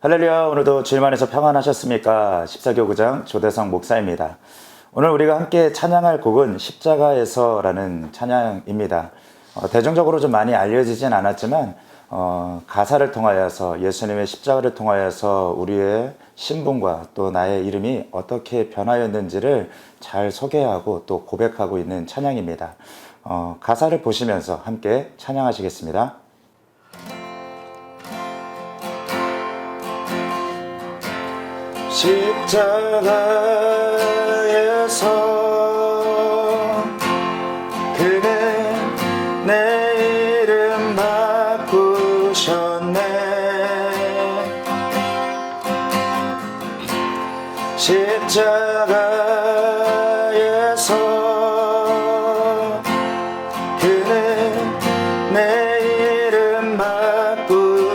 할렐루야. 오늘도 주님 안에서 평안하셨습니까? 십자교구장 조대성 목사입니다. 오늘 우리가 함께 찬양할 곡은 십자가에서라는 찬양입니다. 대중적으로 좀 많이 알려지진 않았지만 가사를 통하여서 예수님의 십자가를 통하여서 우리의 신분과 또 나의 이름이 어떻게 변하였는지를 잘 소개하고 또 고백하고 있는 찬양입니다. 가사를 보시면서 함께 찬양하시겠습니다. 십자가에서 그는 내 이름 바꾸셨네. 십자가에서 그는 내 이름 바꾸셨네.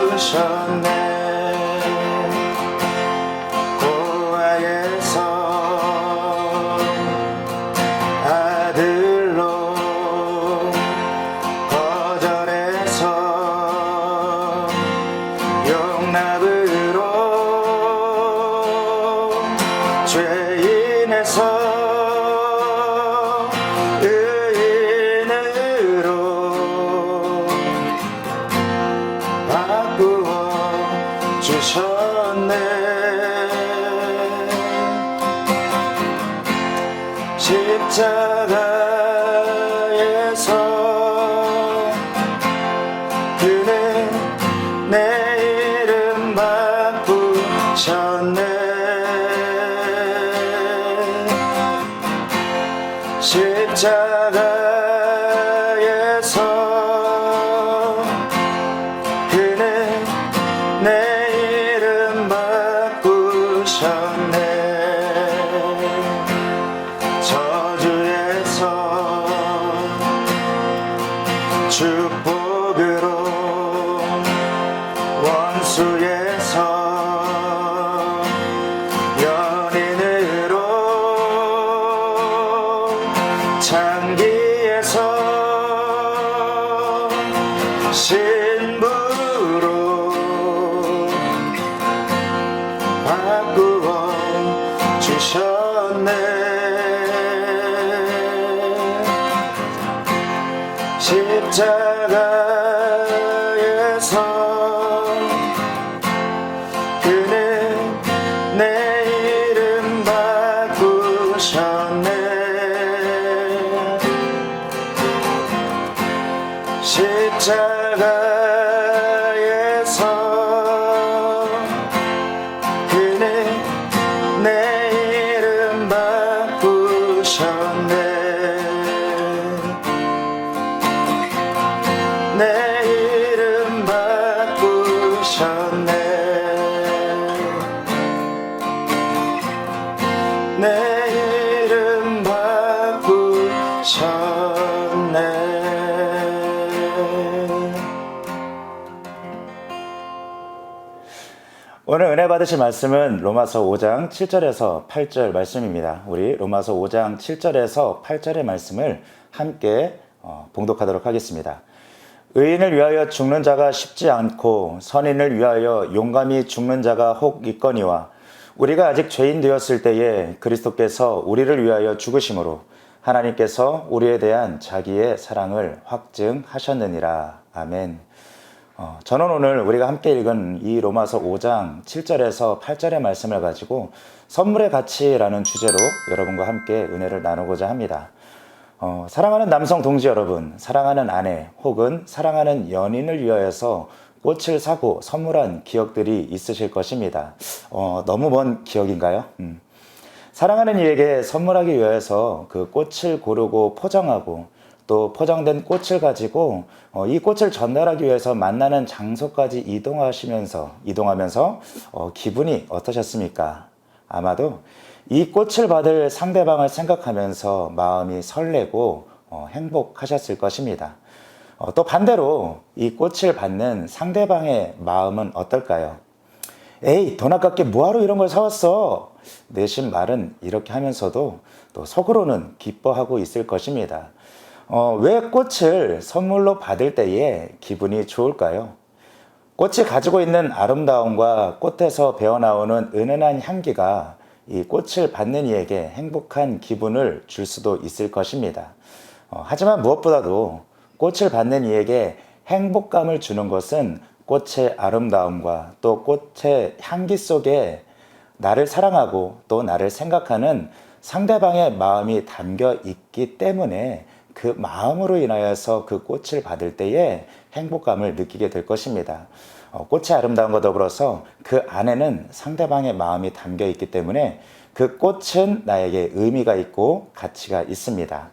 죄인에서 의인으로 바꾸어 주셨네. 십자가에서 그는 내 이름 바꾸셨네. 십자가에서 그는 내 이름 바꾸셨네. 저주에서 축복으로 원수에서 연인으로 장기에서 신부로 바꾸어 주셨네. 십자가에서 그는 내 이름 바꾸셨네. 십자가에서 그는 내 이름 바꾸셨네. 내 이름 바꾸셨네. 내 이름 바꾸셨네. 오늘 은혜 받으실 말씀은 로마서 5장 7절에서 8절 말씀입니다. 우리 로마서 5장 7절에서 8절의 말씀을 함께 봉독하도록 하겠습니다. 의인을 위하여 죽는 자가 쉽지 않고 선인을 위하여 용감히 죽는 자가 혹 있거니와 우리가 아직 죄인 되었을 때에 그리스도께서 우리를 위하여 죽으심으로 하나님께서 우리에 대한 자기의 사랑을 확증하셨느니라. 아멘. 저는 오늘 우리가 함께 읽은 이 로마서 5장 7절에서 8절의 말씀을 가지고 선물의 가치라는 주제로 여러분과 함께 은혜를 나누고자 합니다. 사랑하는 남성 동지 여러분, 사랑하는 아내 혹은 사랑하는 연인을 위하여서 꽃을 사고 선물한 기억들이 있으실 것입니다. 너무 먼 기억인가요? 사랑하는 이에게 선물하기 위해서 그 꽃을 고르고 포장하고 또 포장된 꽃을 가지고 이 꽃을 전달하기 위해서 만나는 장소까지 이동하면서 기분이 어떠셨습니까? 아마도 이 꽃을 받을 상대방을 생각하면서 마음이 설레고 행복하셨을 것입니다. 또 반대로 이 꽃을 받는 상대방의 마음은 어떨까요? 에이, 돈 아깝게 뭐하러 이런 걸 사왔어? 내심 말은 이렇게 하면서도 또 속으로는 기뻐하고 있을 것입니다. 왜 꽃을 선물로 받을 때에 기분이 좋을까요? 꽃이 가지고 있는 아름다움과 꽃에서 배어나오는 은은한 향기가 이 꽃을 받는 이에게 행복한 기분을 줄 수도 있을 것입니다. 하지만 무엇보다도 꽃을 받는 이에게 행복감을 주는 것은 꽃의 아름다움과 또 꽃의 향기 속에 나를 사랑하고 또 나를 생각하는 상대방의 마음이 담겨 있기 때문에 그 마음으로 인하여서 그 꽃을 받을 때에 행복감을 느끼게 될 것입니다. 꽃의 아름다움과 더불어서 그 안에는 상대방의 마음이 담겨 있기 때문에 그 꽃은 나에게 의미가 있고 가치가 있습니다.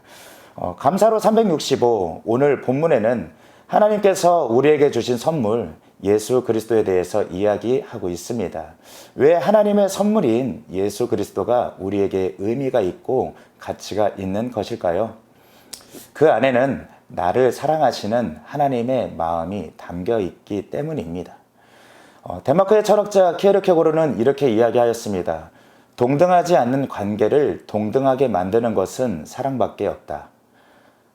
감사로 365 오늘 본문에는 하나님께서 우리에게 주신 선물 예수 그리스도에 대해서 이야기하고 있습니다. 왜 하나님의 선물인 예수 그리스도가 우리에게 의미가 있고 가치가 있는 것일까요? 그 안에는 나를 사랑하시는 하나님의 마음이 담겨 있기 때문입니다. 덴마크의 철학자 키에르케고르는 이렇게 이야기하였습니다. 동등하지 않는 관계를 동등하게 만드는 것은 사랑밖에 없다.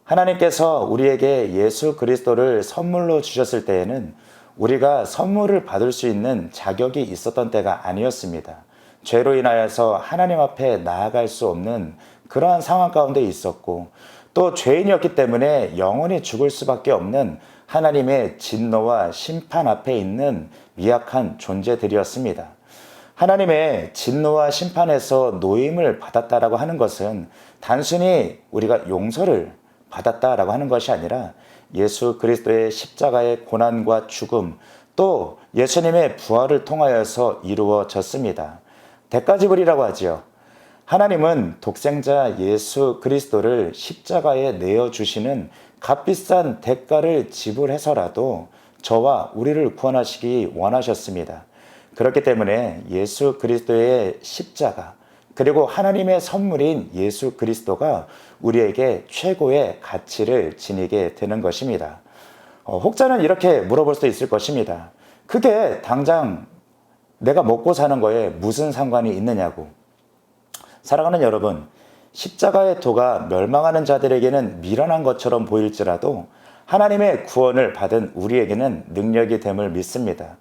하나님께서 우리에게 예수 그리스도를 선물로 주셨을 때에는 우리가 선물을 받을 수 있는 자격이 있었던 때가 아니었습니다. 죄로 인하여서 하나님 앞에 나아갈 수 없는 그러한 상황 가운데 있었고 또 죄인이었기 때문에 영원히 죽을 수밖에 없는 하나님의 진노와 심판 앞에 있는 미약한 존재들이었습니다. 하나님의 진노와 심판에서 노임을 받았다라고 하는 것은 단순히 우리가 용서를 받았다라고 하는 것이 아니라 예수 그리스도의 십자가의 고난과 죽음 또 예수님의 부활을 통하여서 이루어졌습니다. 대가지불이라고 하지요. 하나님은 독생자 예수 그리스도를 십자가에 내어주시는 값비싼 대가를 지불해서라도 저와 우리를 구원하시기 원하셨습니다. 그렇기 때문에 예수 그리스도의 십자가 그리고 하나님의 선물인 예수 그리스도가 우리에게 최고의 가치를 지니게 되는 것입니다. 혹자는 이렇게 물어볼 수도 있을 것입니다. 그게 당장 내가 먹고 사는 거에 무슨 상관이 있느냐고. 사랑하는 여러분, 십자가의 도가 멸망하는 자들에게는 미련한 것처럼 보일지라도 하나님의 구원을 받은 우리에게는 능력이 됨을 믿습니다.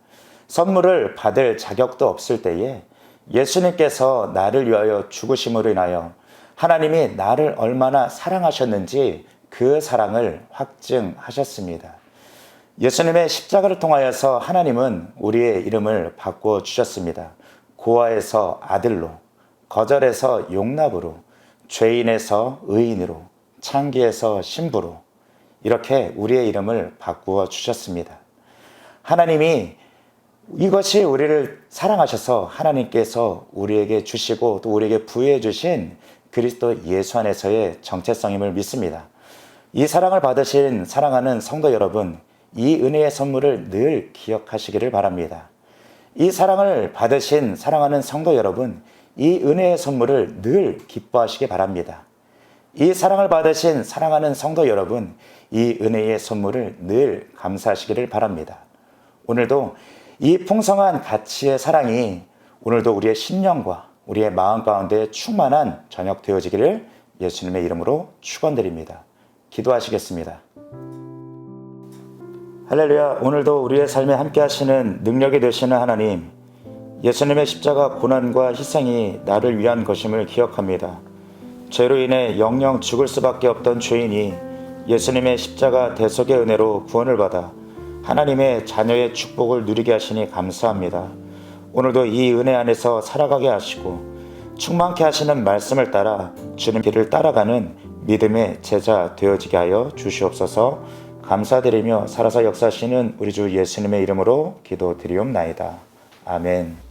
선물을 받을 자격도 없을 때에 예수님께서 나를 위하여 죽으심으로 인하여 하나님이 나를 얼마나 사랑하셨는지 그 사랑을 확증하셨습니다. 예수님의 십자가를 통하여서 하나님은 우리의 이름을 바꾸어 주셨습니다. 고아에서 아들로, 거절에서 용납으로, 죄인에서 의인으로, 창기에서 신부로 이렇게 우리의 이름을 바꾸어 주셨습니다. 하나님이 이것이 우리를 사랑하셔서 하나님께서 우리에게 주시고 또 우리에게 부여해 주신 그리스도 예수 안에서의 정체성임을 믿습니다. 이 사랑을 받으신 사랑하는 성도 여러분, 이 은혜의 선물을 늘 기억하시기를 바랍니다. 이 사랑을 받으신 사랑하는 성도 여러분, 이 은혜의 선물을 늘 기뻐하시기 바랍니다. 이 사랑을 받으신 사랑하는 성도 여러분, 이 은혜의 선물을 늘 감사하시기를 바랍니다. 오늘도 이 풍성한 가치의 사랑이 오늘도 우리의 심령과 우리의 마음 가운데 충만한 저녁 되어지기를 예수님의 이름으로 축원드립니다. 기도하시겠습니다. 할렐루야. 오늘도 우리의 삶에 함께 하시는 능력이 되시는 하나님, 예수님의 십자가 고난과 희생이 나를 위한 것임을 기억합니다. 죄로 인해 영영 죽을 수밖에 없던 죄인이 예수님의 십자가 대속의 은혜로 구원을 받아 하나님의 자녀의 축복을 누리게 하시니 감사합니다. 오늘도 이 은혜 안에서 살아가게 하시고 충만케 하시는 말씀을 따라 주님 길을 따라가는 믿음의 제자 되어지게 하여 주시옵소서. 감사드리며 살아서 역사하시는 우리 주 예수님의 이름으로 기도드리옵나이다. 아멘.